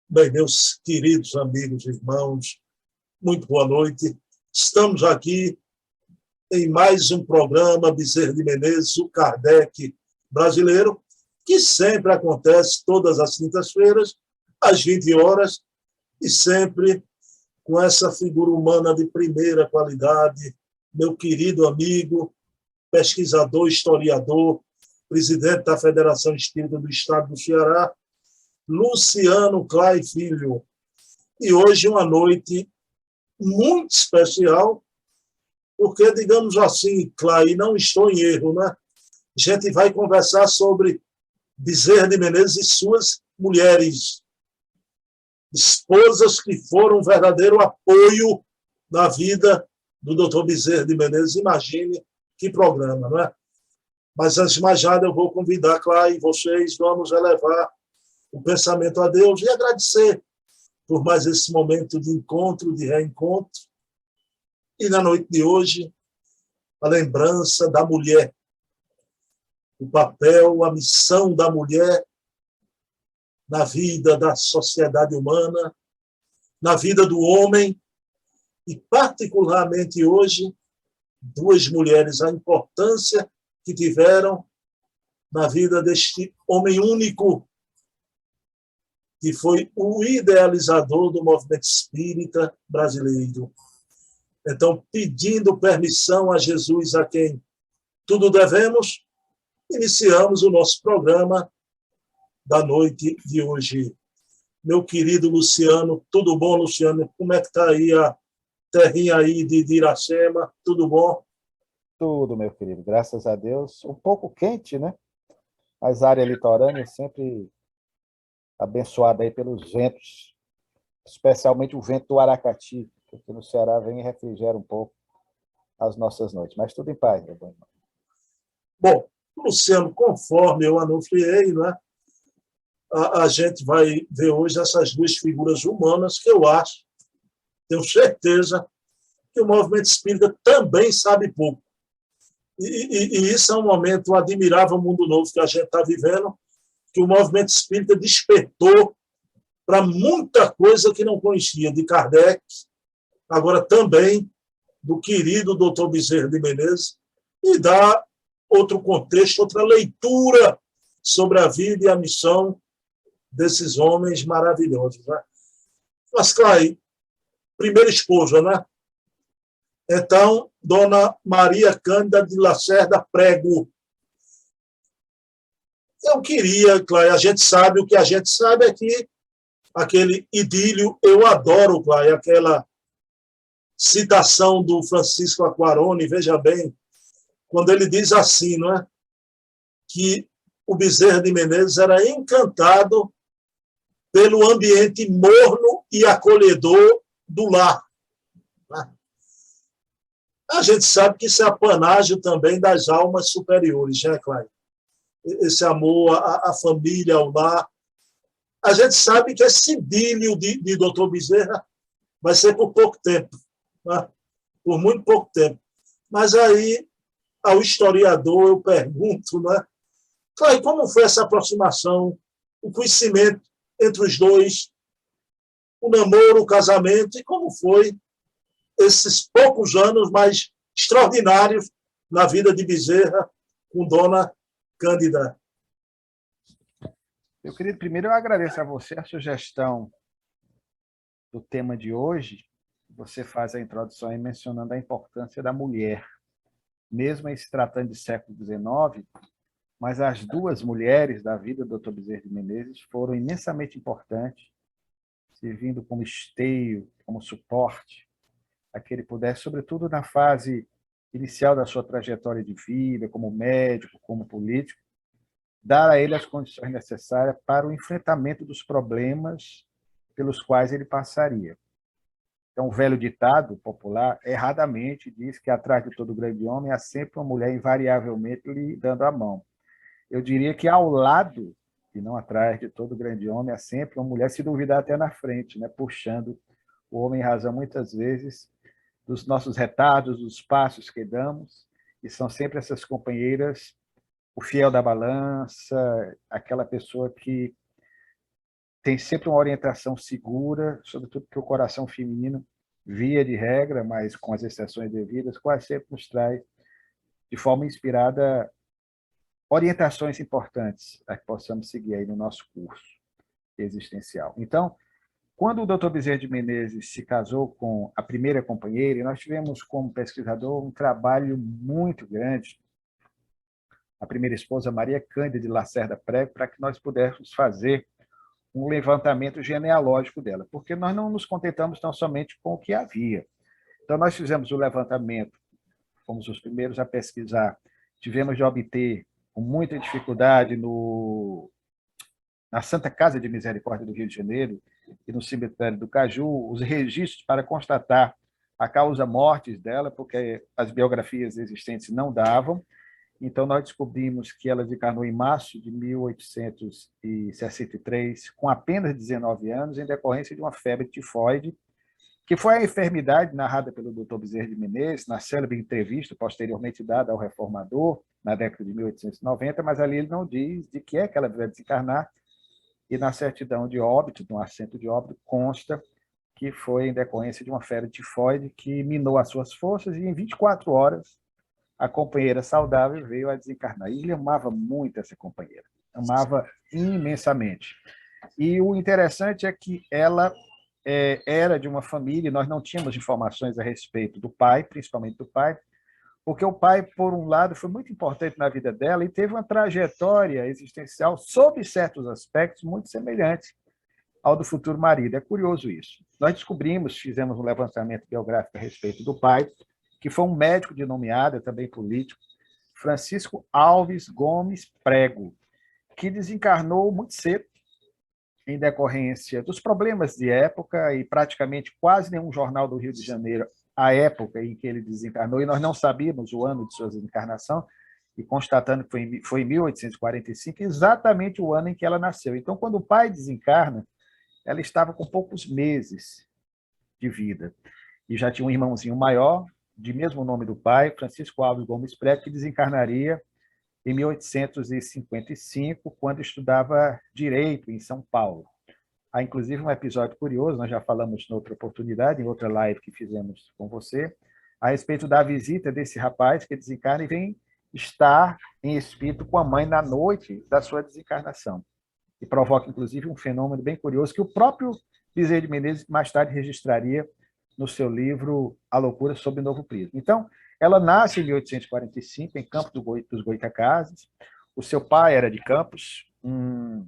Bem, meus queridos amigos e irmãos, muito boa noite. Estamos aqui em mais um programa Bezerra de Menezes, o Kardec brasileiro, que sempre acontece todas as quintas-feiras, às 20 horas, e sempre com essa figura humana de primeira qualidade, meu querido amigo, pesquisador, historiador, presidente da Federação Espírita do Estado do Ceará, Luciano Clay Filho. E hoje uma noite muito especial, porque, digamos assim, Clay, não estou em erro, né? A gente vai conversar sobre Bezerra de Menezes e suas mulheres, esposas que foram um verdadeiro apoio na vida do Dr. Bezerra de Menezes. Imagine que programa, não é? Mas, antes de mais nada, eu vou convidar, Clay, vocês, vamos elevar o pensamento a Deus e agradecer por mais esse momento de encontro, de reencontro. E na noite de hoje, a lembrança da mulher, o papel, a missão da mulher na vida da sociedade humana, na vida do homem, e particularmente hoje, duas mulheres, a importância que tiveram na vida deste homem único, que foi o idealizador do movimento espírita brasileiro. Então, pedindo permissão a Jesus, a quem tudo devemos, iniciamos o nosso programa da noite de hoje. Meu querido Luciano, tudo bom, Luciano? Como é que está aí a terrinha aí de Iracema? Tudo bom? Tudo, meu querido, graças a Deus. Um pouco quente, né? Mas a área litorânea é sempre abençoada aí pelos ventos, especialmente o vento do Aracati, que aqui no Ceará vem e refrigera um pouco as nossas noites. Mas tudo em paz, meu bom irmão. Bom, Luciano, conforme eu anunciei, né, a gente vai ver hoje essas duas figuras humanas que eu acho, tenho certeza, que o movimento espírita também sabe pouco. E isso é um momento admirável, um mundo novo que a gente está vivendo, que o movimento espírita despertou para muita coisa que não conhecia, de Kardec, agora também do querido Dr. Bezerra de Menezes, e dá outro contexto, outra leitura sobre a vida e a missão desses homens maravilhosos. Né? Mas, Clay, primeira esposa, né? Então, Dona Maria Cândida de Lacerda Prego. Eu queria, Clay, a gente sabe, o que a gente sabe é que aquele idílio, eu adoro, Clay, aquela citação do Francisco Aquarone, veja bem, quando ele diz assim, não é? Que o Bezerra de Menezes era encantado pelo ambiente morno e acolhedor do lar. Né? A gente sabe que isso é apanágio também das almas superiores, né, Clay? Esse amor à família, ao lar. A gente sabe que esse idílio de Dr. Bezerra vai ser por pouco tempo, né? Por muito pouco tempo. Mas aí, ao historiador, eu pergunto, né? Clay, como foi essa aproximação, o conhecimento entre os dois, o namoro, o casamento, e como foi esses poucos anos mais extraordinários na vida de Bezerra com Dona Cândida? Meu querido, primeiro eu agradeço a você a sugestão do tema de hoje. Você faz a introdução aí mencionando a importância da mulher, mesmo em se tratando de século XIX, mas as duas mulheres da vida do Dr. Bezerra de Menezes foram imensamente importantes, servindo como esteio, como suporte, a que ele pudesse, sobretudo na fase inicial da sua trajetória de vida, como médico, como político, dar a ele as condições necessárias para o enfrentamento dos problemas pelos quais ele passaria. Então, o velho ditado popular, erradamente, diz que atrás de todo grande homem há sempre uma mulher invariavelmente lhe dando a mão. Eu diria que ao lado, e não atrás de todo grande homem, há sempre uma mulher, se duvidar até na frente, né, puxando o homem em razão, muitas vezes, dos nossos retardos, dos passos que damos, e são sempre essas companheiras, o fiel da balança, aquela pessoa que tem sempre uma orientação segura, sobretudo porque o coração feminino, via de regra, mas com as exceções devidas, quase sempre nos traz, de forma inspirada, orientações importantes a que possamos seguir aí no nosso curso existencial. Então, quando o Dr. Bezerra de Menezes se casou com a primeira companheira, nós tivemos como pesquisador um trabalho muito grande, a primeira esposa, Maria Cândida de Lacerda Prego, para que nós pudéssemos fazer um levantamento genealógico dela, porque nós não nos contentamos tão somente com o que havia. Então, nós fizemos o levantamento, fomos os primeiros a pesquisar, tivemos de obter, com muita dificuldade, na Santa Casa de Misericórdia do Rio de Janeiro e no cemitério do Caju, os registros para constatar a causa mortis dela, porque as biografias existentes não davam. Então, nós descobrimos que ela desencarnou em março de 1863, com apenas 19 anos, em decorrência de uma febre tifoide, que foi a enfermidade narrada pelo Dr. Bezerra de Menezes, na célebre entrevista posteriormente dada ao Reformador, na década de 1890, mas ali ele não diz de que é que ela veio desencarnar, e na certidão de óbito, no assento de óbito, consta que foi em decorrência de uma febre tifoide que minou as suas forças e em 24 horas a companheira saudável veio a desencarnar. E ele amava muito essa companheira, amava imensamente. E o interessante é que ela era de uma família, nós não tínhamos informações a respeito do pai, principalmente do pai, porque o pai, por um lado, foi muito importante na vida dela e teve uma trajetória existencial, sob certos aspectos, muito semelhante ao do futuro marido. É curioso isso. Nós descobrimos, fizemos um levantamento biográfico a respeito do pai, que foi um médico de nomeada, também político, Francisco Alves Gomes Prego, que desencarnou muito cedo, em decorrência dos problemas de época, e praticamente quase nenhum jornal do Rio de Janeiro, à época em que ele desencarnou, e nós não sabíamos o ano de sua desencarnação, e constatando que foi em 1845, exatamente o ano em que ela nasceu. Então, quando o pai desencarna, ela estava com poucos meses de vida, e já tinha um irmãozinho maior, de mesmo nome do pai, Francisco Alves Gomes Prego, que desencarnaria em 1855, quando estudava Direito em São Paulo. Há, inclusive, um episódio curioso, nós já falamos em outra oportunidade, em outra live que fizemos com você, a respeito da visita desse rapaz que desencarna e vem estar em espírito com a mãe na noite da sua desencarnação. E provoca, inclusive, um fenômeno bem curioso que o próprio Bezerra de Menezes mais tarde registraria no seu livro A Loucura sob Novo Prisma. Então, ela nasce em 1845, em Campos dos Goytacazes. O seu pai era de Campos, um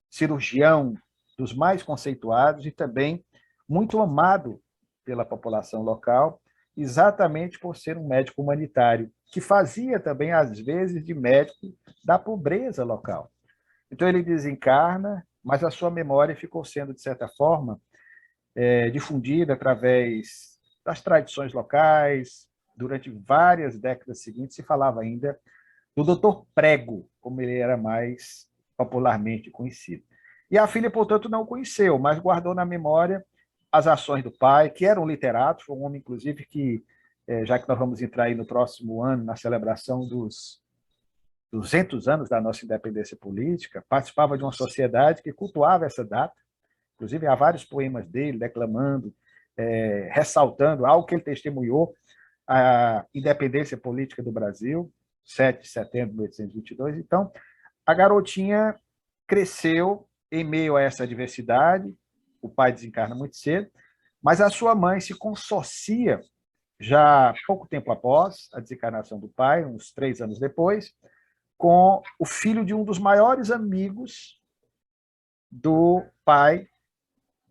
cirurgião dos mais conceituados e também muito amado pela população local, exatamente por ser um médico humanitário, que fazia também, às vezes, de médico da pobreza local. Então, ele desencarna, mas a sua memória ficou sendo, de certa forma, difundida através das tradições locais. Durante várias décadas seguintes se falava ainda do Dr. Prego, como ele era mais popularmente conhecido. E a filha, portanto, não o conheceu, mas guardou na memória as ações do pai, que era um literato, foi um homem, inclusive, que, já que nós vamos entrar aí no próximo ano, na celebração dos 200 anos da nossa independência política, participava de uma sociedade que cultuava essa data. Inclusive, há vários poemas dele declamando, ressaltando algo que ele testemunhou, a independência política do Brasil, 7 de setembro de 1822. Então, a garotinha cresceu em meio a essa adversidade, o pai desencarna muito cedo, mas a sua mãe se consorcia, já pouco tempo após a desencarnação do pai, uns 3 anos depois, com o filho de um dos maiores amigos do pai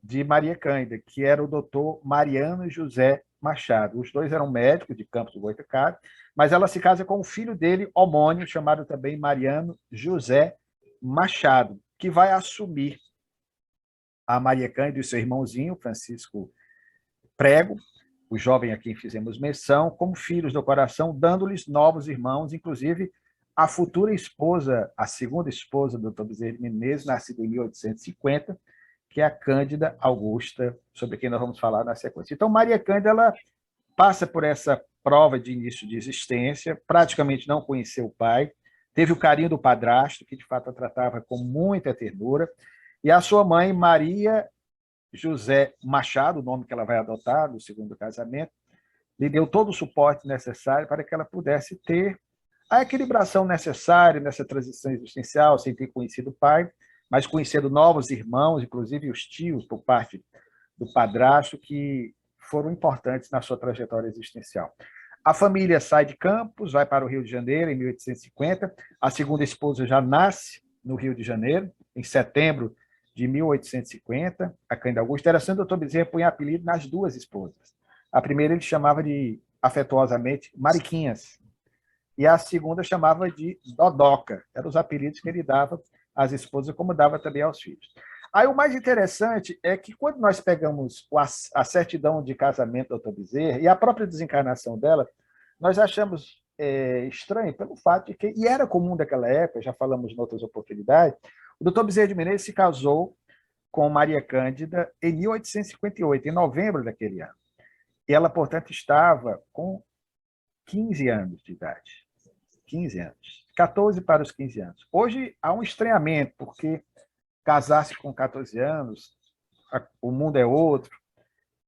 de Maria Cândida, que era o doutor Mariano José Machado. Os dois eram médicos de Campos do Goytacazes, mas ela se casa com o filho dele, homônimo, chamado também Mariano José Machado, que vai assumir a Maria Cândida e seu irmãozinho, Francisco Prego, o jovem a quem fizemos menção, como filhos do coração, dando-lhes novos irmãos, inclusive a futura esposa, a segunda esposa do Dr. Bezerra de Menezes, nascida em 1850, que é a Cândida Augusta, sobre quem nós vamos falar na sequência. Então, Maria Cândida, ela passa por essa prova de início de existência, praticamente não conheceu o pai, teve o carinho do padrasto, que de fato a tratava com muita ternura, E a sua mãe, Maria José Machado, o nome que ela vai adotar no segundo casamento, lhe deu todo o suporte necessário para que ela pudesse ter a equilibração necessária nessa transição existencial, sem ter conhecido o pai, mas conhecendo novos irmãos, inclusive os tios, por parte do padrasto, que foram importantes na sua trajetória existencial. A família sai de Campos, vai para o Rio de Janeiro, em 1850. A segunda esposa já nasce no Rio de Janeiro, em setembro de 1850. A Cândida Augusta. Era assim, o doutor Bezerra punha apelido nas duas esposas. A primeira ele chamava de, afetuosamente, Mariquinhas. E a segunda chamava de Dodoca. Eram os apelidos que ele dava às esposas, como dava também aos filhos. Aí o mais interessante é que quando nós pegamos a certidão de casamento do Dr. Bezerra e a própria desencarnação dela, nós achamos estranho pelo fato de que, e era comum daquela época, já falamos em outras oportunidades, o Dr. Bezerra de Menezes se casou com Maria Cândida em 1858, em novembro daquele ano. E ela, portanto, estava com 15 anos de idade. 15 anos. 14 para os 15 anos. Hoje há um estranhamento, porque casar-se com 14 anos, o mundo é outro,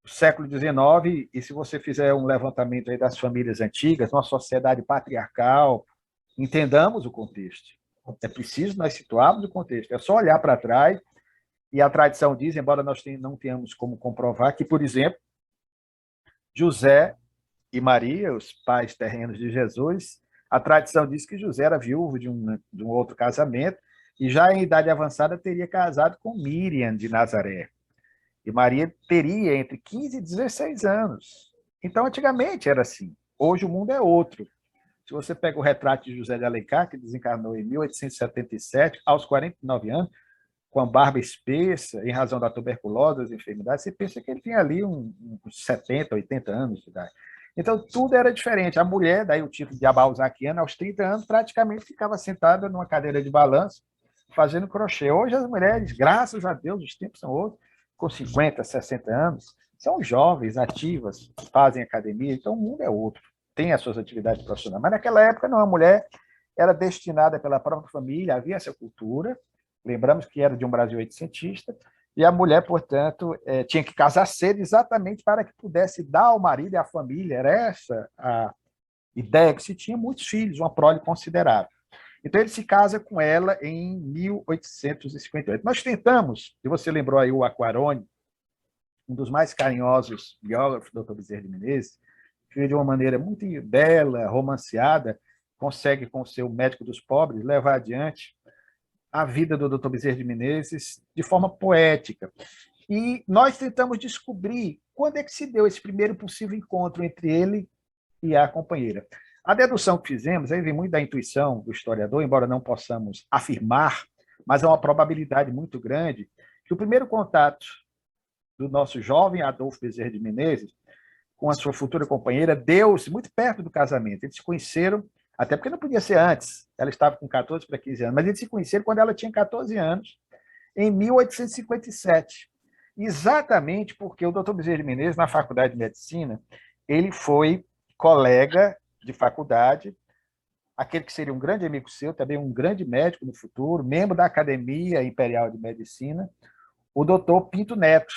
século XIX, e se você fizer um levantamento aí das famílias antigas, uma sociedade patriarcal, entendamos o contexto. É preciso nós situarmos o contexto. É só olhar para trás, e a tradição diz, embora nós não tenhamos como comprovar, que, por exemplo, José e Maria, os pais terrenos de Jesus, a tradição diz que José era viúvo de um outro casamento, e já em idade avançada teria casado com Miriam de Nazaré. E Maria teria entre 15 e 16 anos. Então, antigamente era assim. Hoje o mundo é outro. Se você pega o retrato de José de Alencar, que desencarnou em 1877, aos 49 anos, com a barba espessa, em razão da tuberculose, das enfermidades, você pensa que ele tinha ali uns 70, 80 anos de idade. Então, tudo era diferente. A mulher, daí o título de Abalzaquiana, aos 30 anos, praticamente ficava sentada numa cadeira de balanço, fazendo crochê. Hoje as mulheres, graças a Deus, os tempos são outros, com 50, 60 anos, são jovens, ativas, fazem academia, então o mundo é outro, tem as suas atividades profissionais. Mas naquela época, não, a mulher era destinada pela própria família, havia essa cultura, lembramos que era de um Brasil oitocentista, e a mulher, portanto, tinha que casar cedo exatamente para que pudesse dar ao marido e à família, era essa a ideia que se tinha, muitos filhos, uma prole considerável. Então, ele se casa com ela em 1858. Nós tentamos, e você lembrou aí o Aquarone, um dos mais carinhosos biógrafos do Dr. Bezerra de Menezes, que de uma maneira muito bela, romanceada, consegue, com o seu Médico dos Pobres, levar adiante a vida do Dr. Bezerra de Menezes de forma poética. E nós tentamos descobrir quando é que se deu esse primeiro possível encontro entre ele e a companheira. A dedução que fizemos, aí vem muito da intuição do historiador, embora não possamos afirmar, mas é uma probabilidade muito grande, que o primeiro contato do nosso jovem Adolfo Bezerra de Menezes com a sua futura companheira deu-se muito perto do casamento. Eles se conheceram, até porque não podia ser antes, ela estava com 14 para 15 anos, mas eles se conheceram quando ela tinha 14 anos, em 1857. Exatamente porque o Dr. Bezerra de Menezes, na Faculdade de Medicina, ele foi colega de faculdade, aquele que seria um grande amigo seu, também um grande médico no futuro, membro da Academia Imperial de Medicina, o doutor Pinto Neto,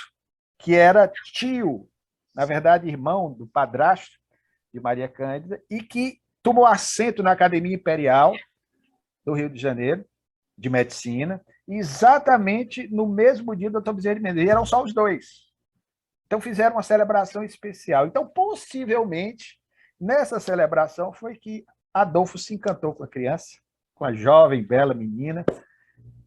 que era tio, na verdade, irmão do padrasto de Maria Cândida, e que tomou assento na Academia Imperial do Rio de Janeiro, de Medicina, exatamente no mesmo dia do Dr. Bezerra de Menezes. Eram só os dois. Então, fizeram uma celebração especial. Então, possivelmente, nessa celebração foi que Adolfo se encantou com a criança, com a jovem, bela menina,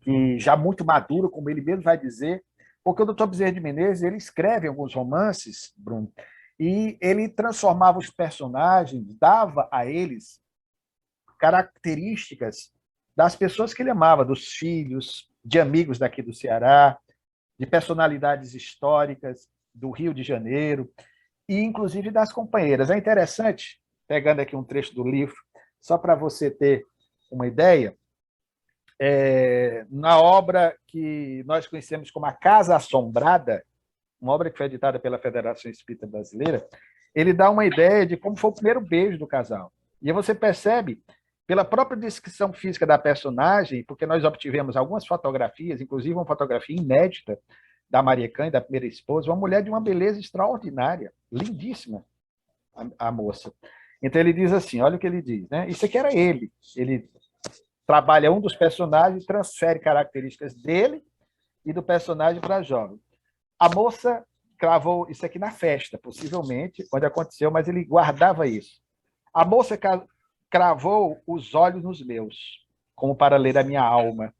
que já muito madura, como ele mesmo vai dizer, porque o Dr. Bezerra de Menezes ele escreve alguns romances, Bruno, e ele transformava os personagens, dava a eles características das pessoas que ele amava, dos filhos, de amigos daqui do Ceará, de personalidades históricas do Rio de Janeiro, e inclusive das companheiras. É interessante, pegando aqui um trecho do livro, só para você ter uma ideia, na obra que nós conhecemos como A Casa Assombrada, uma obra que foi editada pela Federação Espírita Brasileira, ele dá uma ideia de como foi o primeiro beijo do casal. E aí você percebe pela própria descrição física da personagem, porque nós obtivemos algumas fotografias, inclusive uma fotografia inédita da Maria Cândida, da primeira esposa, uma mulher de uma beleza extraordinária, lindíssima, a moça. Então ele diz assim, olha o que ele diz, né? Isso aqui era ele. Ele trabalha um dos personagens, transfere características dele e do personagem para a jovem. A moça cravou isso aqui na festa, possivelmente, onde aconteceu, mas ele guardava isso. A moça cravou os olhos nos meus, como para ler a minha alma.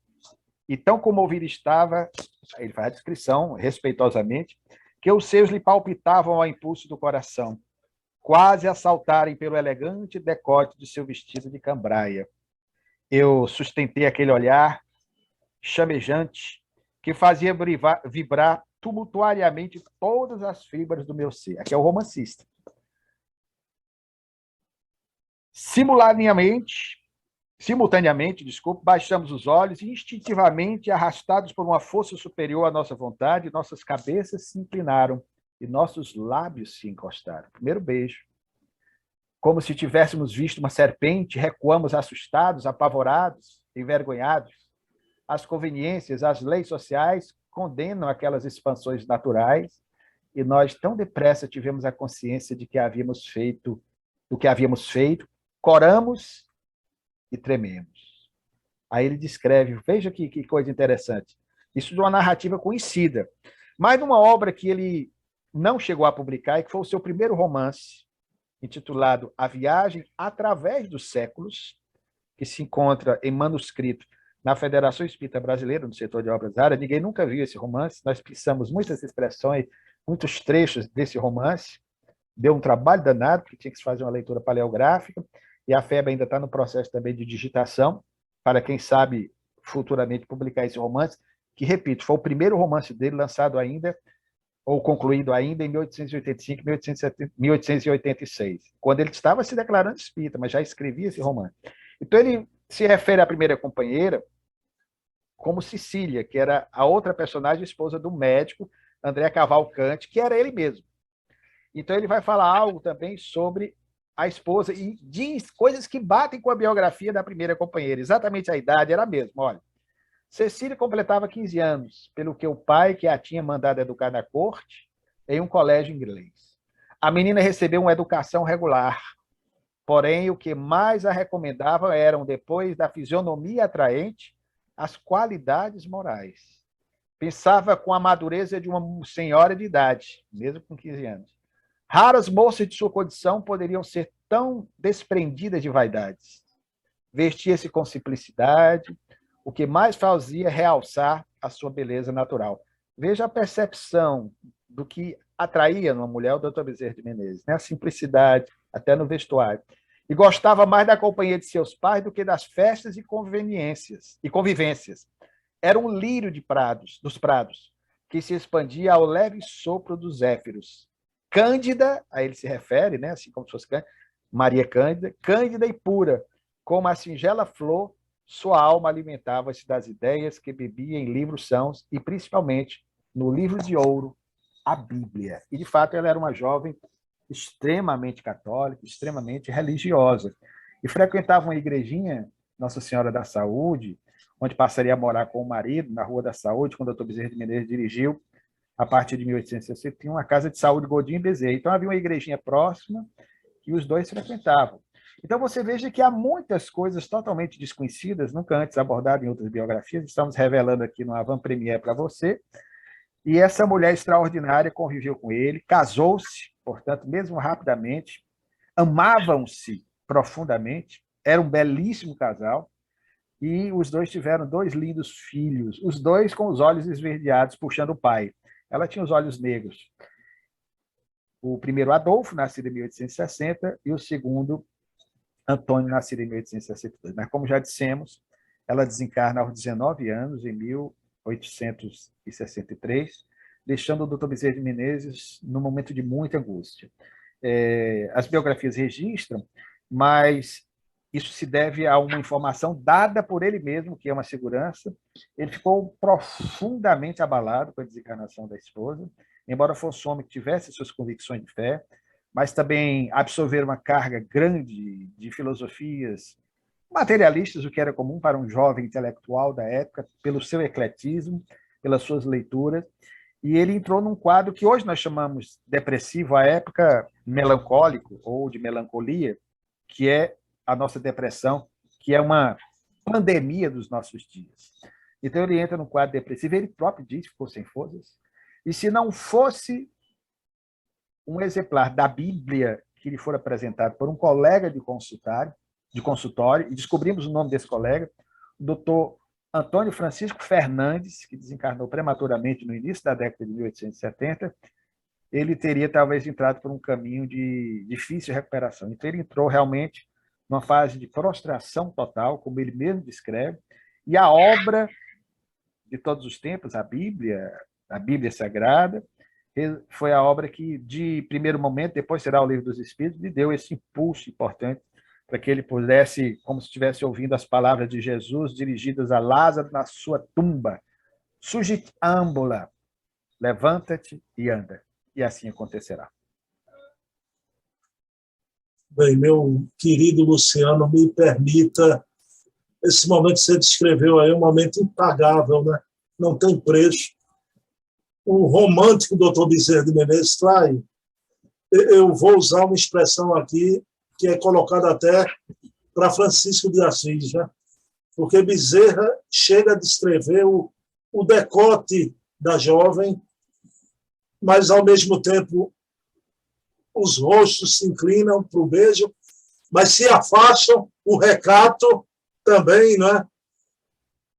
E tão comovido estava, ele faz a descrição, respeitosamente, que os seios lhe palpitavam ao impulso do coração, quase a saltarem pelo elegante decote de seu vestido de cambraia. Eu sustentei aquele olhar chamejante que fazia vibrar tumultuariamente todas as fibras do meu ser. Aqui é o romancista. Simultaneamente, baixamos os olhos e, instintivamente, arrastados por uma força superior à nossa vontade, nossas cabeças se inclinaram e nossos lábios se encostaram. Primeiro beijo. Como se tivéssemos visto uma serpente, recuamos assustados, apavorados, envergonhados. As conveniências, as leis sociais condenam aquelas expansões naturais e nós tão depressa tivemos a consciência de que havíamos feito, coramos e trememos. Aí ele descreve, veja que coisa interessante, isso de uma narrativa conhecida, mas numa obra que ele não chegou a publicar e que foi o seu primeiro romance, intitulado A Viagem através dos Séculos, que se encontra em manuscrito na Federação Espírita Brasileira, no setor de obras raras. Ninguém nunca viu esse romance, nós pensamos muitas expressões, muitos trechos desse romance, deu um trabalho danado, porque tinha que se fazer uma leitura paleográfica, e a FEB ainda está no processo também de digitação, para quem sabe futuramente publicar esse romance, que, repito, foi o primeiro romance dele lançado ainda, ou concluído ainda em 1885, 1886, quando ele estava se declarando espírita, mas já escrevia esse romance. Então ele se refere à primeira companheira como Cecília, que era a outra personagem, esposa do médico André Cavalcante, que era ele mesmo. Então ele vai falar algo também sobre a esposa e diz coisas que batem com a biografia da primeira companheira. Exatamente a idade era a mesma. Olha, Cecília completava 15 anos, pelo que o pai, que a tinha mandado educar na corte, em um colégio inglês. A menina recebeu uma educação regular, porém o que mais a recomendava eram, depois da fisionomia atraente, as qualidades morais. Pensava com a madureza de uma senhora de idade, mesmo com 15 anos. Raras moças de sua condição poderiam ser tão desprendidas de vaidades. Vestia-se com simplicidade, o que mais fazia realçar a sua beleza natural. Veja a percepção do que atraía numa mulher o Dr. Bezerra de Menezes, né? A simplicidade, até no vestuário. E gostava mais da companhia de seus pais do que das festas e convivências. Era um lírio dos prados, que se expandia ao leve sopro dos zéfiros. Cândida, a ele se refere, né? Assim como se fosse Maria Cândida, cândida e pura, como a singela flor, sua alma alimentava-se das ideias que bebia em livros sãos e, principalmente, no livro de ouro, a Bíblia. E, de fato, ela era uma jovem extremamente católica, extremamente religiosa. E frequentava uma igrejinha, Nossa Senhora da Saúde, onde passaria a morar com o marido, na Rua da Saúde, quando o Dr. Bezerra de Menezes dirigiu, a partir de 1861, uma casa de saúde Godinho Bezerra. Então, havia uma igrejinha próxima que os dois frequentavam. Então, você veja que há muitas coisas totalmente desconhecidas, nunca antes abordadas em outras biografias, estamos revelando aqui no avant-première para você. E essa mulher extraordinária conviveu com ele, casou-se, portanto, mesmo rapidamente, amavam-se profundamente, era um belíssimo casal, e os dois tiveram 2 lindos filhos, os dois com os olhos esverdeados, puxando o pai. Ela tinha os olhos negros. O primeiro, Adolfo, nascido em 1860, e o segundo, Antônio, nascido em 1862. Mas, como já dissemos, ela desencarna aos 19 anos, em 1863, deixando o Dr. Bezerra de Menezes num momento de muita angústia. As biografias registram, mas isso se deve a uma informação dada por ele mesmo, que é uma segurança. Ele ficou profundamente abalado com a desencarnação da esposa, embora fosse um homem que tivesse suas convicções de fé, mas também absorver uma carga grande de filosofias materialistas, o que era comum para um jovem intelectual da época, pelo seu ecletismo, pelas suas leituras, e ele entrou num quadro que hoje nós chamamos depressivo, à época melancólico ou de melancolia, que é a nossa depressão, que é uma pandemia dos nossos dias. Então ele entra no quadro depressivo, ele próprio diz, ficou sem forças, e se não fosse um exemplar da Bíblia que lhe for apresentado por um colega de consultório, e descobrimos o nome desse colega, o doutor Antônio Francisco Fernandes, que desencarnou prematuramente no início da década de 1870, ele teria talvez entrado por um caminho de difícil recuperação. Então ele entrou realmente numa fase de prostração total, como ele mesmo descreve, e a obra de todos os tempos, a Bíblia Sagrada, foi a obra que, de primeiro momento, depois será o Livro dos Espíritos, lhe deu esse impulso importante para que ele pudesse, como se estivesse ouvindo as palavras de Jesus dirigidas a Lázaro na sua tumba, sugit ambula, levanta-te e anda. E assim acontecerá. Bem, meu querido Luciano, me permita, esse momento que você descreveu aí é um momento impagável, né? Não tem preço. O romântico doutor Bezerra de Menezes traz, eu vou usar uma expressão aqui que é colocada até para Francisco de Assis, né? Porque Bezerra chega a descrever o decote da jovem, mas, ao mesmo tempo, os rostos se inclinam para o beijo, mas se afastam, o recato também, né?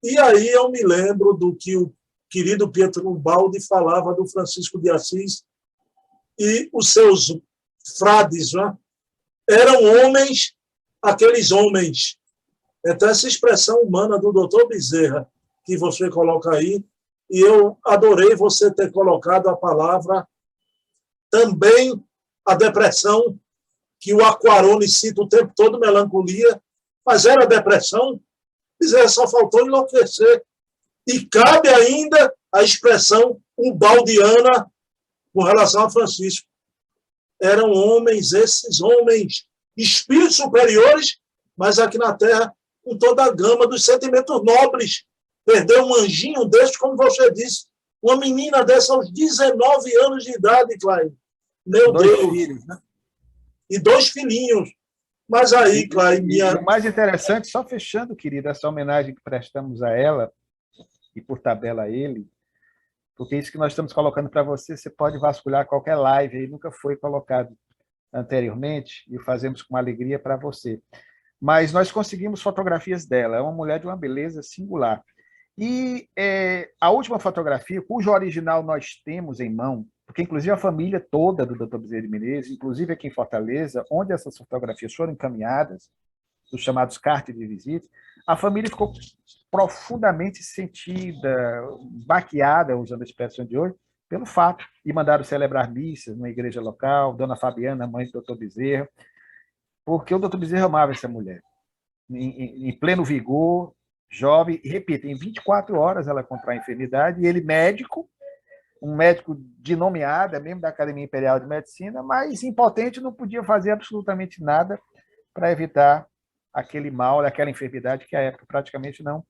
E aí eu me lembro do que o querido Pietro Ubaldi falava do Francisco de Assis e os seus frades, né? Eram homens, aqueles homens. Então, essa expressão humana do doutor Bezerra, que você coloca aí, e eu adorei você ter colocado a palavra também a depressão, que o Aquarone cita o tempo todo, melancolia, mas era depressão. Bezerra só faltou enlouquecer. E cabe ainda a expressão ubaldiana com relação a Francisco. Eram homens, esses homens, espíritos superiores, mas aqui na Terra, com toda a gama dos sentimentos nobres. Perder um anjinho desse, como você disse, uma menina dessa aos 19 anos de idade, Clay. Meu Deus. Filhos, né? E 2 filhinhos. Mas aí, Clay, o mais interessante, só fechando, querida, essa homenagem que prestamos a ela, e por tabela a ele, porque isso que nós estamos colocando para você, você pode vasculhar qualquer live, aí nunca foi colocado anteriormente, e o fazemos com alegria para você. Mas nós conseguimos fotografias dela, é uma mulher de uma beleza singular. E a última fotografia, cujo original nós temos em mão, porque inclusive a família toda do Dr. Bezerra de Menezes, inclusive aqui em Fortaleza, onde essas fotografias foram encaminhadas, os chamados cartas de visita, a família ficou profundamente sentida, baqueada, usando a expressão de hoje, pelo fato, e mandaram celebrar missas numa igreja local, Dona Fabiana, mãe do Dr. Bezerra, porque o Dr. Bezerra amava essa mulher, em pleno vigor, jovem, e repito, em 24 horas ela contrai a enfermidade, e ele médico, um médico de nomeada, membro da Academia Imperial de Medicina, mas impotente, não podia fazer absolutamente nada para evitar aquele mal, aquela enfermidade que à época praticamente não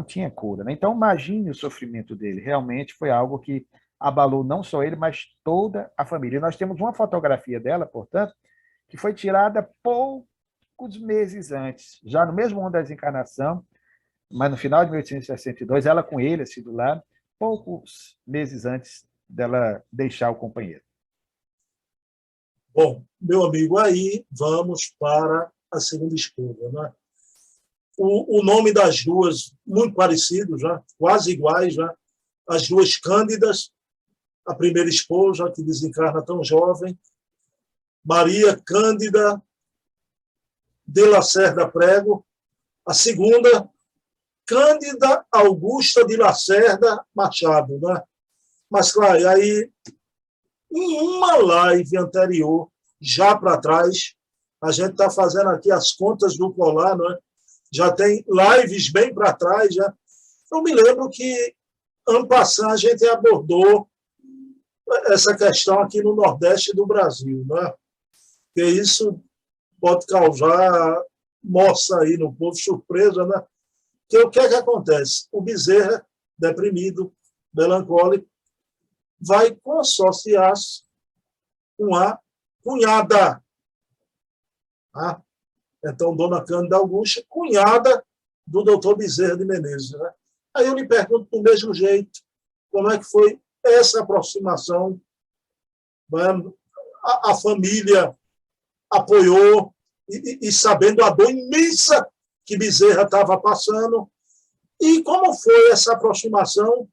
tinha cura, né? Então, imagine o sofrimento dele. Realmente foi algo que abalou não só ele, mas toda a família. E nós temos uma fotografia dela, portanto, que foi tirada poucos meses antes, já no mesmo ano da desencarnação, mas no final de 1862, ela com ele, assim, do lado, poucos meses antes dela deixar o companheiro. Bom, meu amigo, aí vamos para a segunda esposa, né? O nome das duas, muito parecido, já, quase iguais, já. As duas Cândidas, a primeira esposa, que desencarna tão jovem, Maria Cândida de Lacerda Prego, a segunda, Cândida Augusta de Lacerda Machado, né? Mas, claro, aí, em uma live anterior, já para trás, a gente está fazendo aqui as contas do colar, não é? Já tem lives bem para trás. Já. Eu me lembro que, ano passado, a gente abordou essa questão aqui no Nordeste do Brasil, não é? Porque isso pode causar moça aí no povo, surpresa, né? Que o que é que acontece? O Bezerra, deprimido, melancólico, vai consociar-se com a cunhada. Tá? Então, Dona Cândida Augusta, cunhada do doutor Bezerra de Menezes. Né? Aí eu lhe pergunto do mesmo jeito, como é que foi essa aproximação? Né? A família apoiou, e sabendo a dor imensa que Bezerra estava passando, e como foi essa aproximação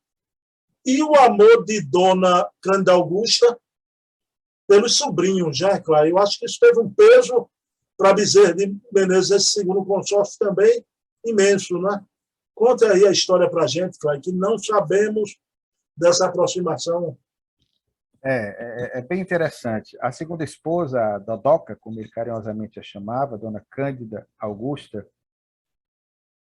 e o amor de Dona Cândida Augusta pelos sobrinhos, já, claro. Eu acho que isso teve um peso para Bezerra de Menezes, esse segundo consórcio também imenso, né? Conta aí a história para a gente, claro, que não sabemos dessa aproximação. É bem interessante. A segunda esposa, a Dodoca, como ele carinhosamente a chamava, Dona Cândida Augusta,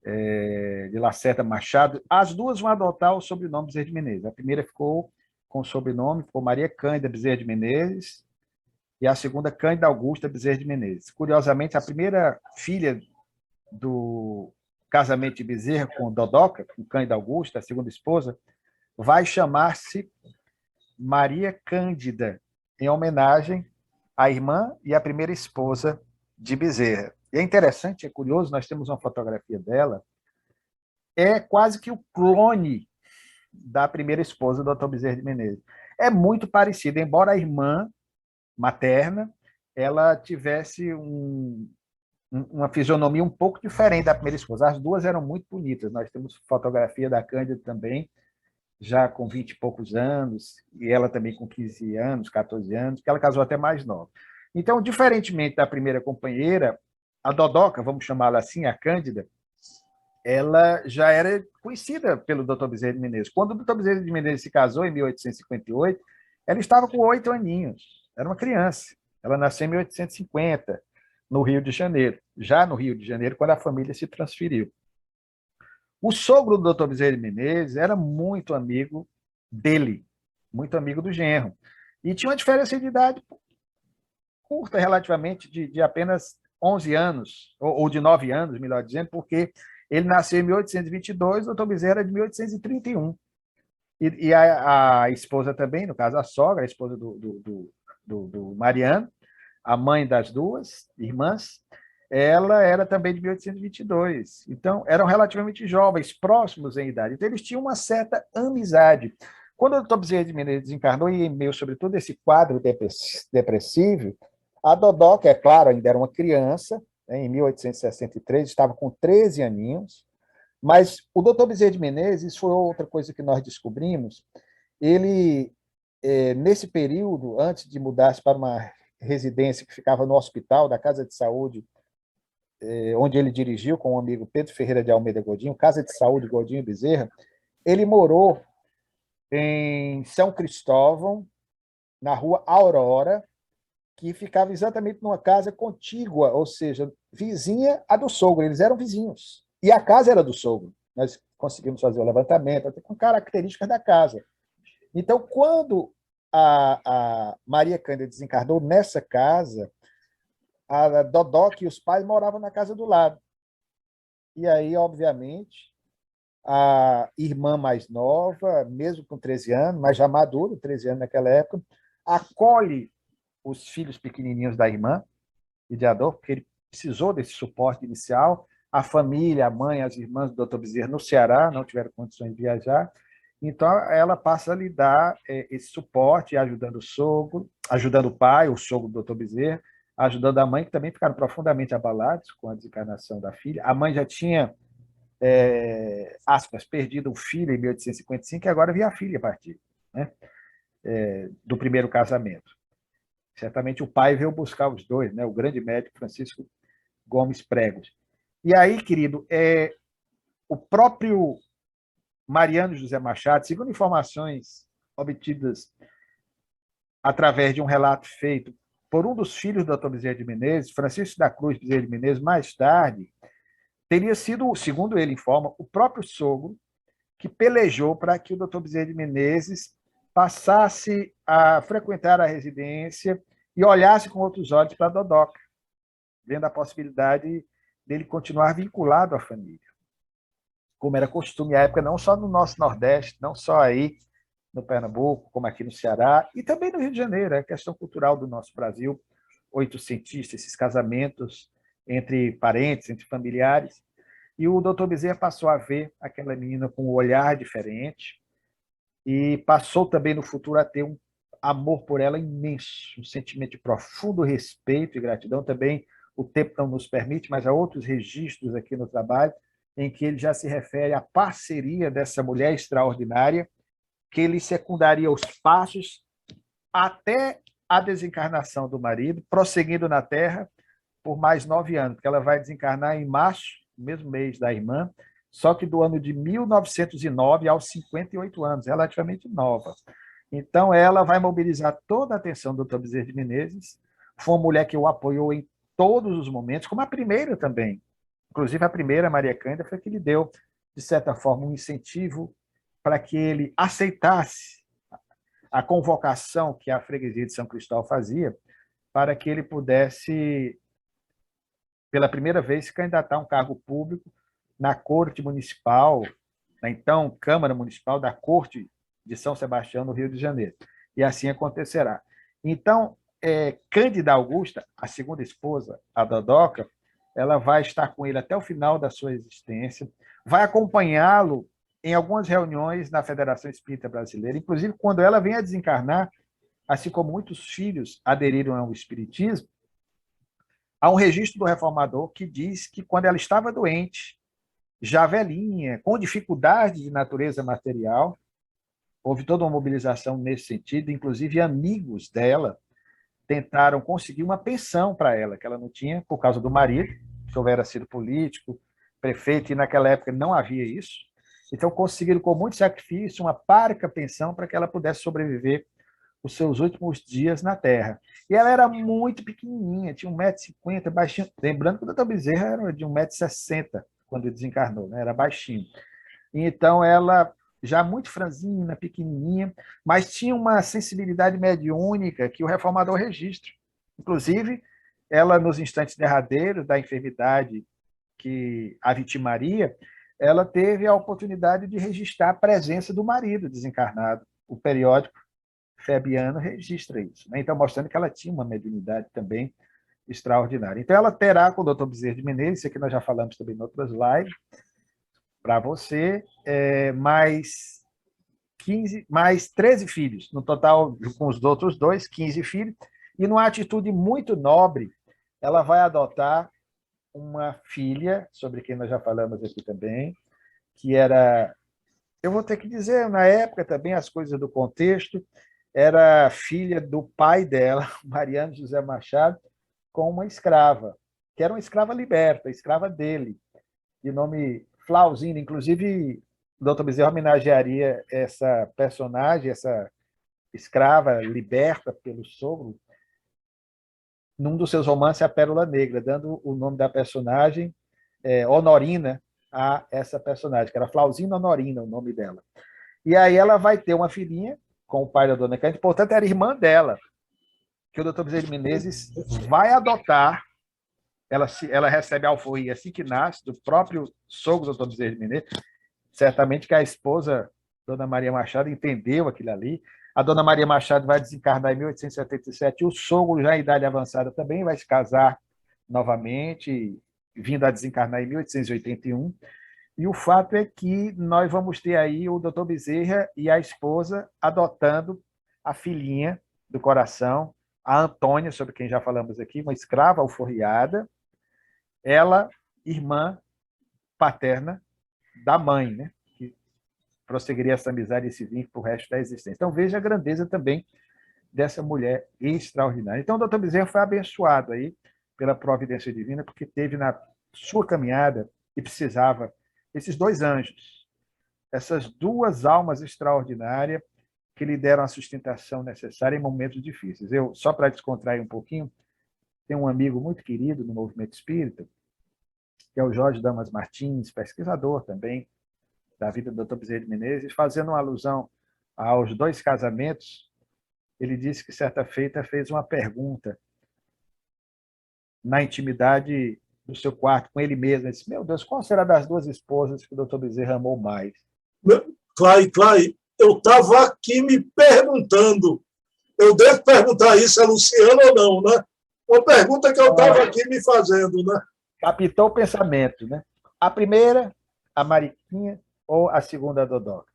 de Lacerda Machado, as duas vão adotar o sobrenome Bezerra de Menezes. A primeira ficou com o sobrenome, ficou Maria Cândida Bezerra de Menezes, e a segunda, Cândida Augusta Bezerra de Menezes. Curiosamente, a primeira filha do casamento de Bezerra com Dodoca, com Cândida Augusta, a segunda esposa, vai chamar-se Maria Cândida, em homenagem à irmã e à primeira esposa de Bezerra. E é interessante, é curioso, nós temos uma fotografia dela, é quase que o clone da primeira esposa do Dr. Bezerra de Menezes. É muito parecida, embora a irmã materna ela tivesse uma fisionomia um pouco diferente da primeira esposa. As duas eram muito bonitas. Nós temos fotografia da Cândida também, já com 20 e poucos anos, e ela também com 15 anos, 14 anos, que ela casou até mais nova. Então, diferentemente da primeira companheira, a Dodoca, vamos chamá-la assim, a Cândida, ela já era conhecida pelo Dr. Bezerra de Menezes. Quando o Dr. Bezerra de Menezes se casou, em 1858, ela estava com 8 aninhos, era uma criança. Ela nasceu em 1850, no Rio de Janeiro, já no Rio de Janeiro, quando a família se transferiu. O sogro do Dr. Bezerra de Menezes era muito amigo dele, muito amigo do genro. E tinha uma diferença de idade curta, relativamente, de apenas 11 anos, ou de 9 anos, melhor dizendo, porque ele nasceu em 1822, o Dr. Bezerra era de 1831. E a esposa também, no caso a sogra, a esposa do Mariano, a mãe das duas irmãs, ela era também de 1822. Então, eram relativamente jovens, próximos em idade. Então, eles tinham uma certa amizade. Quando o Dr. Bezerra de Menezes desencarnou, e em meio, sobretudo, esse quadro depressivo, a Dodoca, é claro, ainda era uma criança, né, em 1863, estava com 13 aninhos, mas o Dr. Bezerra de Menezes, isso foi outra coisa que nós descobrimos, ele, nesse período, antes de mudar-se para uma residência que ficava no hospital da Casa de Saúde, onde ele dirigiu com o amigo Pedro Ferreira de Almeida Godinho, Casa de Saúde Godinho Bezerra, ele morou em São Cristóvão, na rua Aurora, que ficava exatamente numa casa contígua, ou seja, vizinha a do sogro, eles eram vizinhos. E a casa era do sogro. Nós conseguimos fazer o levantamento, até com características da casa. Então, quando a Maria Cândida desencarnou nessa casa, a Dodoca e os pais moravam na casa do lado. E aí, obviamente, a irmã mais nova, mesmo com 13 anos, mas já maduro, 13 anos naquela época, acolhe os filhos pequenininhos da irmã e de Adolfo, porque ele precisou desse suporte inicial. A família, a mãe, as irmãs do Dr. Bezerra no Ceará não tiveram condições de viajar. Então, ela passa a lhe dar esse suporte, ajudando o sogro, ajudando o pai, o sogro do Dr. Bezerra, ajudando a mãe, que também ficaram profundamente abalados com a desencarnação da filha. A mãe já tinha, aspas, perdido o filho em 1855 e agora via a filha partir, né? Do primeiro casamento. Certamente o pai veio buscar os dois, né? O grande médico Francisco Gomes Pregos. E aí, querido, o próprio Mariano José Machado, segundo informações obtidas através de um relato feito por um dos filhos do Dr. Bezerra de Menezes, Francisco da Cruz Bezerra de Menezes, mais tarde, teria sido, segundo ele informa, o próprio sogro que pelejou para que o Dr. Bezerra de Menezes passasse a frequentar a residência e olhasse com outros olhos para a Dodoca, vendo a possibilidade dele continuar vinculado à família, como era costume à época, não só no nosso Nordeste, não só aí no Pernambuco, como aqui no Ceará, e também no Rio de Janeiro, é a questão cultural do nosso Brasil, oitocentista, esses casamentos entre parentes, entre familiares. E o doutor Bezerra passou a ver aquela menina com um olhar diferente e passou também no futuro a ter um amor por ela imenso, um sentimento de profundo respeito e gratidão. Também o tempo não nos permite, mas há outros registros aqui no trabalho em que ele já se refere à parceria dessa mulher extraordinária, que ele secundaria os passos até a desencarnação do marido, prosseguindo na Terra por mais 9 anos, porque ela vai desencarnar em março, no mesmo mês da irmã, só que do ano de 1909 aos 58 anos, relativamente nova. Então, ela vai mobilizar toda a atenção do Dr. Bezerra de Menezes. Foi uma mulher que o apoiou em todos os momentos, como a primeira também. Inclusive, a primeira, Maria Cândida, foi que lhe deu, de certa forma, um incentivo para que ele aceitasse a convocação que a freguesia de São Cristóvão fazia para que ele pudesse, pela primeira vez, se candidatar a um cargo público na Corte Municipal, na então Câmara Municipal da Corte de São Sebastião, no Rio de Janeiro. E assim acontecerá. Então, Cândida Augusta, a segunda esposa, a Dodoca, ela vai estar com ele até o final da sua existência, vai acompanhá-lo em algumas reuniões na Federação Espírita Brasileira, inclusive quando ela vem a desencarnar, assim como muitos filhos aderiram ao espiritismo, há um registro do reformador que diz que quando ela estava doente, já velhinha, com dificuldade de natureza material, houve toda uma mobilização nesse sentido, inclusive amigos dela tentaram conseguir uma pensão para ela, que ela não tinha por causa do marido, que houvera sido político, prefeito, e naquela época não havia isso. Então, conseguiram, com muito sacrifício, uma parca pensão para que ela pudesse sobreviver os seus últimos dias na Terra. E ela era muito pequenininha, tinha 1,50 m, baixinho. Lembrando que o doutor Bezerra era de 1,60 m quando desencarnou, né? Era baixinho. Então, ela já muito franzina, pequenininha, mas tinha uma sensibilidade mediúnica que o reformador registra. Inclusive, ela, nos instantes derradeiros da enfermidade que a vitimaria, ela teve a oportunidade de registrar a presença do marido desencarnado. O periódico Febiano registra isso, né? Então, mostrando que ela tinha uma mediunidade também extraordinária. Então, ela terá com o Dr. Bezerra de Menezes, isso aqui nós já falamos também em outras lives, para você, mais 13 filhos, no total, com os outros dois, 15 filhos, e numa atitude muito nobre, ela vai adotar uma filha, sobre quem nós já falamos aqui também, que era, eu vou ter que dizer, na época também, as coisas do contexto, era filha do pai dela, Mariano José Machado, com uma escrava, que era uma escrava liberta, escrava dele, de nome Flauzina. Inclusive, o Dr. Bezerra homenagearia essa personagem, essa escrava liberta pelo sogro, num dos seus romances, A Pérola Negra, dando o nome da personagem, Honorina, a essa personagem, que era Flauzina Honorina, o nome dela. E aí ela vai ter uma filhinha com o pai da dona Cândida, portanto, era irmã dela, que o doutor Bezerra de Menezes vai adotar. Ela recebe a alforria assim que nasce, do próprio sogro do doutor Bezerra de Menezes. Certamente que a esposa, Dona Maria Machado, entendeu aquilo ali. A Dona Maria Machado vai desencarnar em 1877, e o sogro, já em idade avançada, também vai se casar novamente, vindo a desencarnar em 1881. E o fato é que nós vamos ter aí o doutor Bezerra e a esposa adotando a filhinha do coração, a Antônia, sobre quem já falamos aqui, uma escrava alforriada, ela, irmã paterna da mãe, né? Que prosseguiria essa amizade, esse vínculo para o resto da existência. Então, veja a grandeza também dessa mulher extraordinária. Então, o doutor Bezerra foi abençoado aí pela providência divina, porque teve na sua caminhada e precisava esses 2 anjos, essas 2 almas extraordinárias que lhe deram a sustentação necessária em momentos difíceis. Eu, só para descontrair um pouquinho, tenho um amigo muito querido no movimento espírita, que é o Jorge Damas Martins, pesquisador também da vida do Dr. Bezerra de Menezes, fazendo uma alusão aos 2 casamentos. Ele disse que certa feita fez uma pergunta na intimidade no seu quarto com ele mesmo. Ele disse, meu Deus, qual será das duas esposas que o doutor Bezerra amou mais? Clay, eu estava aqui me perguntando, eu devo perguntar isso a Luciana ou não, né? Uma pergunta que eu estava aqui me fazendo, né? Captou o pensamento, né? A primeira, a Mariquinha, ou a segunda, a Dodóca?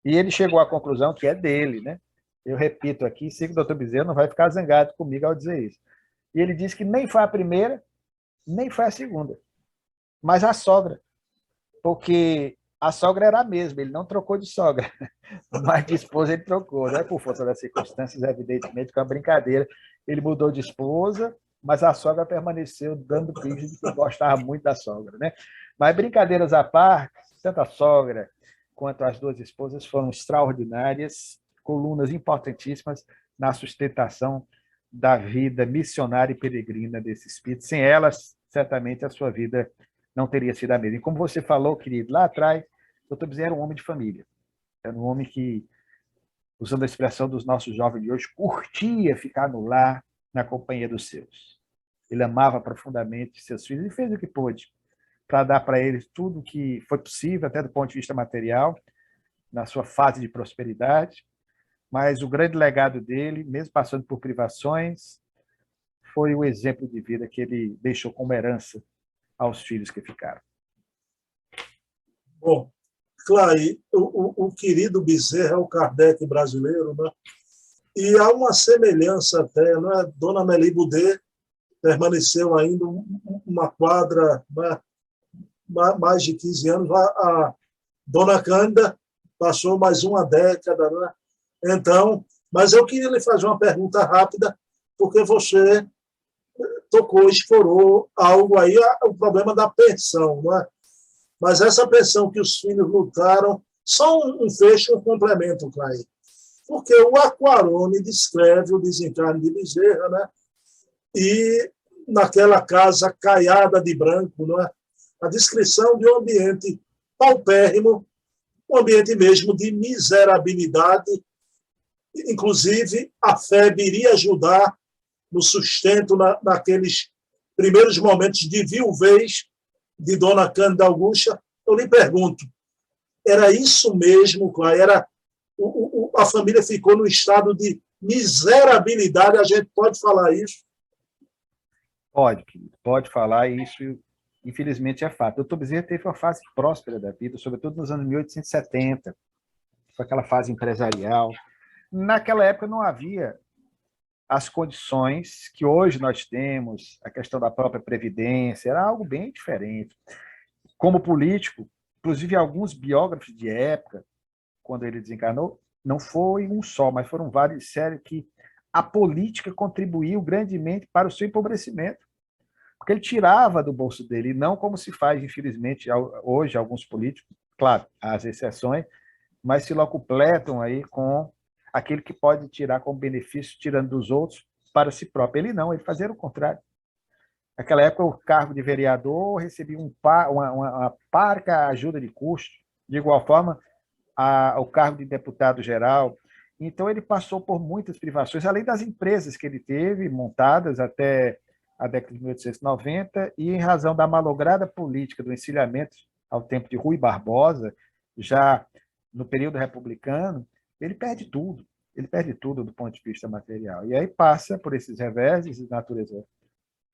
E ele chegou à conclusão que é dele, né? Eu repito aqui, sei que o doutor Bezerra não vai ficar zangado comigo ao dizer isso. E ele disse que nem foi a primeira, nem foi a segunda, mas a sogra. Porque a sogra era a mesma, ele não trocou de sogra, mas de esposa ele trocou, né? Por força das circunstâncias, evidentemente, com a brincadeira. Ele mudou de esposa, mas a sogra permaneceu dando pista de que gostava muito da sogra, né? Mas brincadeiras à parte, tanto a sogra quanto as duas esposas foram extraordinárias, colunas importantíssimas na sustentação da vida missionária e peregrina desse espírito. Sem elas, certamente a sua vida não teria sido a mesma. E como você falou, querido, lá atrás, o Dr. Bezerra era um homem de família. Era um homem que, usando a expressão dos nossos jovens de hoje, curtia ficar no lar, na companhia dos seus. Ele amava profundamente seus filhos e fez o que pôde para dar para eles tudo o que foi possível, até do ponto de vista material, na sua fase de prosperidade. Mas o grande legado dele, mesmo passando por privações, foi o exemplo de vida que ele deixou como herança aos filhos que ficaram. Bom, Clay, o querido Bezerra é o Kardec brasileiro, né? E há uma semelhança até, né? Dona Amélie Boudet permaneceu ainda uma quadra, né? Mais de 15 anos. A Dona Cândida passou mais uma década, né? Então, mas eu queria lhe fazer uma pergunta rápida, porque você tocou, explorou algo aí, o problema da pensão, não é? Mas essa pensão que os filhos lutaram, só um fecho, um complemento, Clay. Porque o Aquarone descreve o desencarne de Bezerra, né? E naquela casa caiada de branco, não é? A descrição de um ambiente paupérrimo, um ambiente mesmo de miserabilidade. Inclusive, a FEB iria ajudar no sustento naqueles primeiros momentos de viuvez de Dona Cândida Augusta. Eu lhe pergunto, era isso mesmo, Clay? A família ficou num estado de miserabilidade, a gente pode falar isso? Pode falar isso, infelizmente é fato. O Dr. Bezerra teve uma fase próspera da vida, sobretudo nos anos 1870, foi aquela fase empresarial. Naquela época não havia as condições que hoje nós temos, a questão da própria previdência, era algo bem diferente. Como político, inclusive alguns biógrafos de época, quando ele desencarnou, não foi um só, mas foram vários, disseram que a política contribuiu grandemente para o seu empobrecimento, porque ele tirava do bolso dele, e não como se faz, infelizmente, hoje, alguns políticos, claro, há as exceções, mas se locupletam aí com aquele que pode tirar como benefício, tirando dos outros, para si próprio. Ele não, ele fazia o contrário. Naquela época, o cargo de vereador recebia uma parca ajuda de custo, de igual forma, o cargo de deputado-geral. Então, ele passou por muitas privações, além das empresas que ele teve, montadas até a década de 1890, e em razão da malograda política do encilhamento ao tempo de Rui Barbosa, já no período republicano, ele perde tudo do ponto de vista material. E aí passa por esses reveses de natureza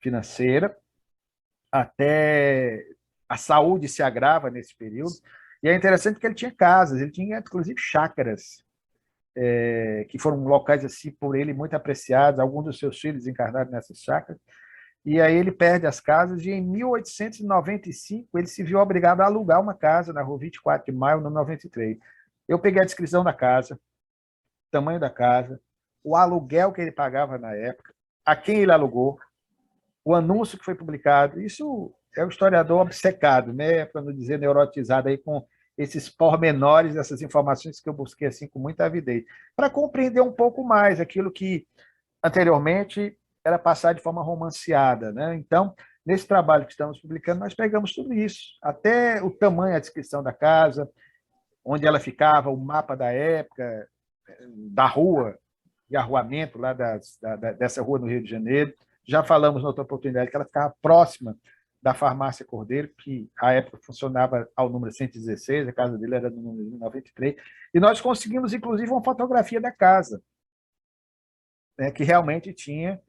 financeira, até a saúde se agrava nesse período. E é interessante que ele tinha casas, ele tinha inclusive chácaras, que foram locais assim por ele muito apreciados, alguns dos seus filhos encarnaram nessas chácaras. E aí ele perde as casas e em 1895 ele se viu obrigado a alugar uma casa na rua 24 de Maio, no 93. Eu peguei a descrição da casa, tamanho da casa, o aluguel que ele pagava na época, a quem ele alugou, o anúncio que foi publicado. Isso é o historiador obcecado, né? Para não dizer neurotizado aí com esses pormenores, essas informações que eu busquei assim com muita avidez, para compreender um pouco mais aquilo que anteriormente era passado de forma romanceada, né? Então, nesse trabalho que estamos publicando, nós pegamos tudo isso, até o tamanho, a descrição da casa, onde ela ficava, o mapa da época, da rua, de arruamento lá dessa rua no Rio de Janeiro, Já falamos na outra oportunidade que ela ficava próxima da farmácia Cordeiro, que à época funcionava ao número 116, a casa dele era no número 93, e nós conseguimos, inclusive, uma fotografia da casa, né, que realmente tinha...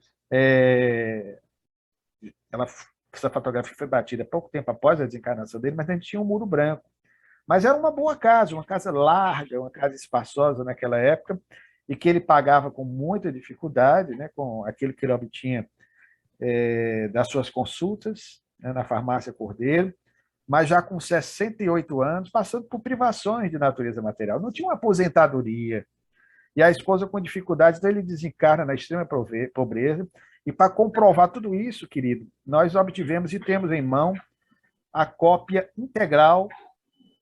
essa fotografia foi batida pouco tempo após a desencarnação dele, mas a gente tinha um muro branco. Mas era uma boa casa, uma casa larga, uma casa espaçosa naquela época, e que ele pagava com muita dificuldade, né, com aquilo que ele obtinha das suas consultas, né, na farmácia Cordeiro, mas já com 68 anos, passando por privações de natureza material. Não tinha uma aposentadoria. E a esposa com dificuldades, então ele desencarna na extrema pobreza. E para comprovar tudo isso, querido, nós obtivemos e temos em mão a cópia integral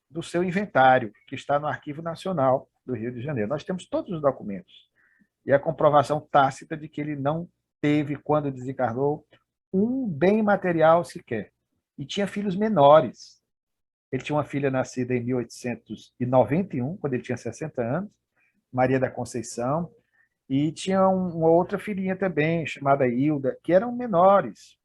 do seu inventário, que está no Arquivo Nacional do Rio de Janeiro. Nós temos todos os documentos. E a comprovação tácita de que ele não teve, quando desencarnou, um bem material sequer. E tinha filhos menores. Ele tinha uma filha nascida em 1891, quando ele tinha 60 anos, Maria da Conceição, e tinha uma outra filhinha também, chamada Hilda, que eram menores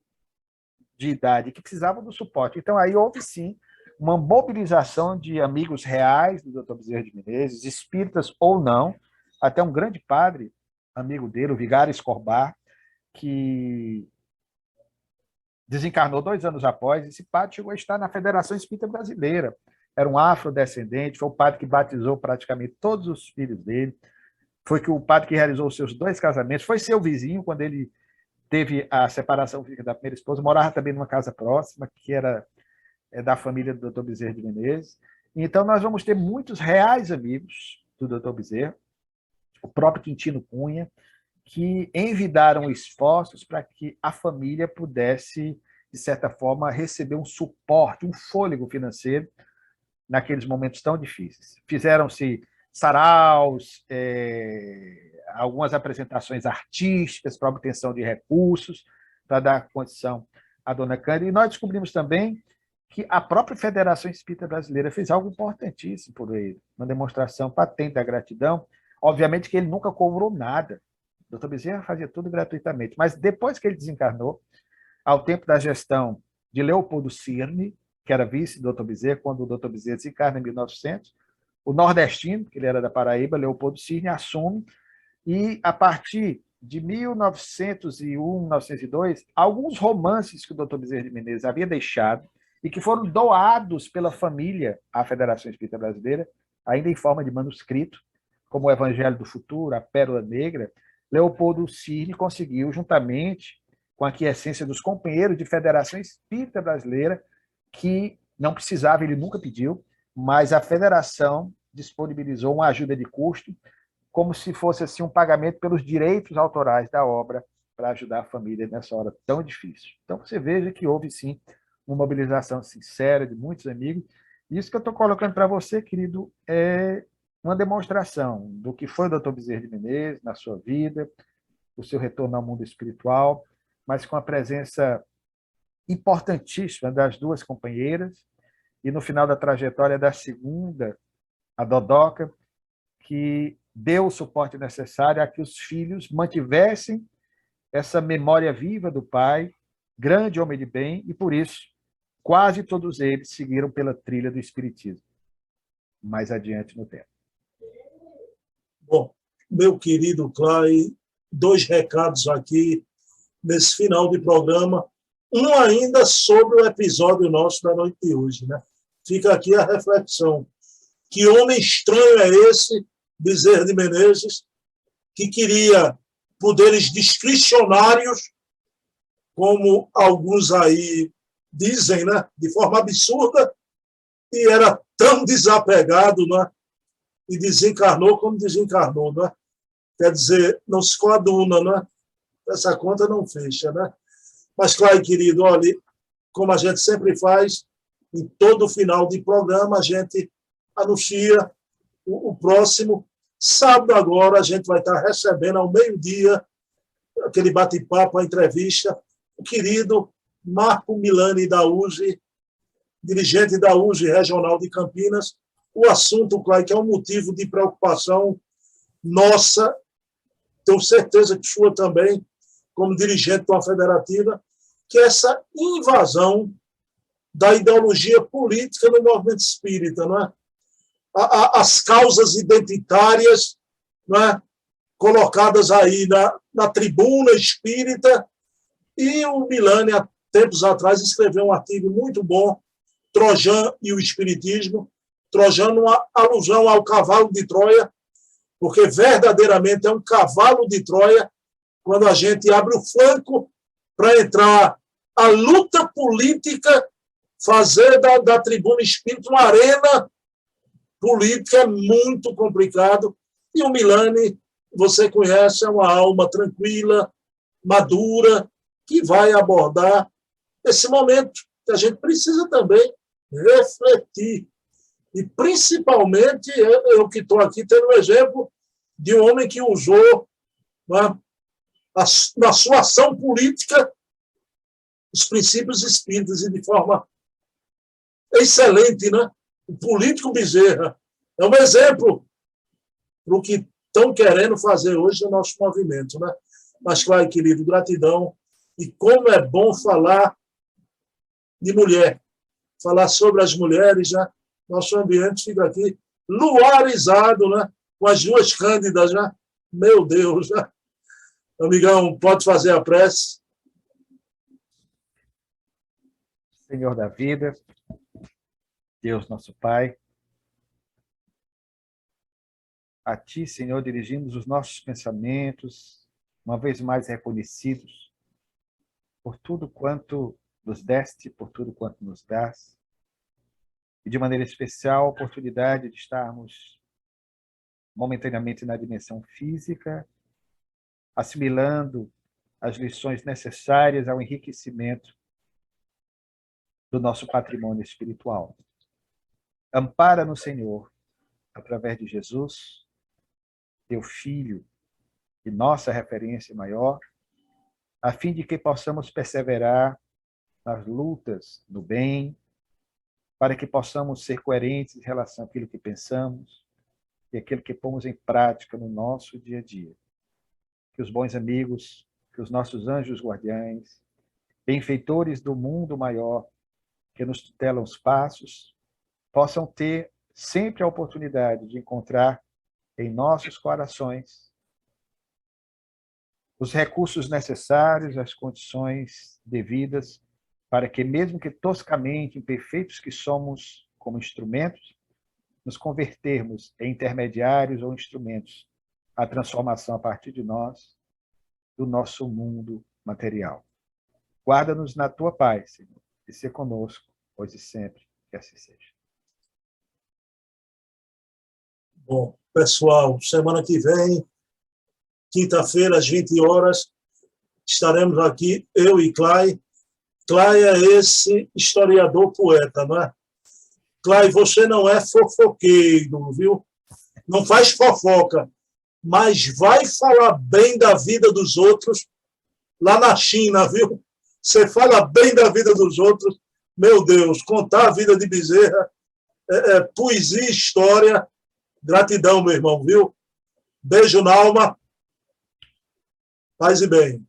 de idade, que precisavam do suporte. Então, aí houve, sim, uma mobilização de amigos reais do Dr. Bezerra de Menezes, espíritas ou não, até um grande padre, amigo dele, o Vigário Escobar, que desencarnou 2 anos após. Esse padre chegou a estar na Federação Espírita Brasileira. Era um afrodescendente, foi o padre que batizou praticamente todos os filhos dele, foi o padre que realizou os seus 2 casamentos, foi seu vizinho quando ele teve a separação da primeira esposa, morava também numa casa próxima, que era da família do Dr. Bezerra de Menezes. Então, nós vamos ter muitos reais amigos do Dr. Bezerra, o próprio Quintino Cunha, que envidaram esforços para que a família pudesse, de certa forma, receber um suporte, um fôlego financeiro naqueles momentos tão difíceis. Fizeram-se saraus, algumas apresentações artísticas para obtenção de recursos, para dar condição à dona Cândida. E nós descobrimos também que a própria Federação Espírita Brasileira fez algo importantíssimo por ele, uma demonstração patente da gratidão. Obviamente que ele nunca cobrou nada. O Dr. Bezerra fazia tudo gratuitamente, mas depois que ele desencarnou, ao tempo da gestão de Leopoldo Cirne, que era vice do Dr. Bezerra, quando o Dr. Bezerra desencarna em 1900, o nordestino, que ele era da Paraíba, Leopoldo Cirne, assume, e a partir de 1901, 1902, alguns romances que o Dr. Bezerra de Menezes havia deixado e que foram doados pela família à Federação Espírita Brasileira, ainda em forma de manuscrito, como o Evangelho do Futuro, a Pérola Negra, Leopoldo Cirne conseguiu, juntamente com a aquiescência dos companheiros de Federação Espírita Brasileira, que não precisava, ele nunca pediu, mas a federação disponibilizou uma ajuda de custo, como se fosse assim um pagamento pelos direitos autorais da obra para ajudar a família nessa hora tão difícil. Então, você veja que houve, sim, uma mobilização sincera de muitos amigos. Isso que eu estou colocando para você, querido, é uma demonstração do que foi o Dr. Bezerra de Menezes na sua vida, o seu retorno ao mundo espiritual, mas com a presença importantíssima das 2 companheiras, e no final da trajetória da segunda, a Dodoca, que deu o suporte necessário a que os filhos mantivessem essa memória viva do pai, grande homem de bem, e por isso quase todos eles seguiram pela trilha do espiritismo, mais adiante no tempo. Bom, meu querido Clay, 2 recados aqui nesse final de programa. Um ainda sobre o episódio nosso da noite de hoje, né? Fica aqui a reflexão. Que homem estranho é esse, Bezerra de Menezes, que queria poderes discricionários, como alguns aí dizem, né? De forma absurda, e era tão desapegado, né? E desencarnou como desencarnou, né? Quer dizer, não se coaduna, né? Essa conta não fecha, né? Mas, claro, querido, olha, como a gente sempre faz, em todo final de programa, a gente anuncia o próximo. Sábado agora, a gente vai estar recebendo ao meio-dia aquele bate-papo, a entrevista, o querido Marco Milani da USE, dirigente da USE Regional de Campinas. O assunto, claro, que é um motivo de preocupação nossa, tenho certeza que sua também, como dirigente de uma federativa, que é essa invasão da ideologia política no movimento espírita, não é? As causas identitárias, não é? Colocadas aí na tribuna espírita, e o Milani, há tempos atrás, escreveu um artigo muito bom, Trojan e o Espiritismo, Trojan uma alusão ao cavalo de Troia, porque verdadeiramente é um cavalo de Troia quando a gente abre o flanco para entrar a luta política, fazer da tribuna espírita uma arena política é muito complicado. E o Milani, você conhece, é uma alma tranquila, madura, que vai abordar esse momento que a gente precisa também refletir. E, principalmente, eu que estou aqui tendo um exemplo de um homem que usou, né, na sua ação política, os princípios espíritas e de forma excelente, né? O político Bezerra é um exemplo para o que estão querendo fazer hoje no nosso movimento, né? Mas, claro, querido, gratidão. E como é bom falar de mulher, falar sobre as mulheres, né? Nosso ambiente fica aqui luarizado, né? Com as duas cândidas, né? Meu Deus, né? Amigão, pode fazer a prece. Senhor da vida, Deus nosso Pai, a Ti, Senhor, dirigimos os nossos pensamentos, uma vez mais reconhecidos por tudo quanto nos deste, por tudo quanto nos dás, e de maneira especial a oportunidade de estarmos momentaneamente na dimensão física, assimilando as lições necessárias ao enriquecimento do nosso patrimônio espiritual. Ampara-nos, Senhor, através de Jesus, teu Filho e nossa referência maior, a fim de que possamos perseverar nas lutas no bem, para que possamos ser coerentes em relação àquilo que pensamos e aquilo que pomos em prática no nosso dia a dia. Que os bons amigos, que os nossos anjos guardiães, benfeitores do mundo maior, que nos tutelam os passos, possam ter sempre a oportunidade de encontrar em nossos corações os recursos necessários, as condições devidas, para que, mesmo que toscamente imperfeitos que somos como instrumentos, nos convertermos em intermediários ou instrumentos à transformação a partir de nós, do nosso mundo material. Guarda-nos na tua paz, Senhor, e ser conosco, hoje e sempre, que assim seja. Bom, pessoal, semana que vem, quinta-feira, às 20 horas, estaremos aqui, eu e Clay. Clay é esse historiador poeta, não é? Clay, você não é fofoqueiro, viu? Não faz fofoca, mas vai falar bem da vida dos outros lá na China, viu? Você fala bem da vida dos outros, meu Deus, contar a vida de Bezerra é poesia e história. Gratidão, meu irmão, viu? Beijo na alma. Paz e bem.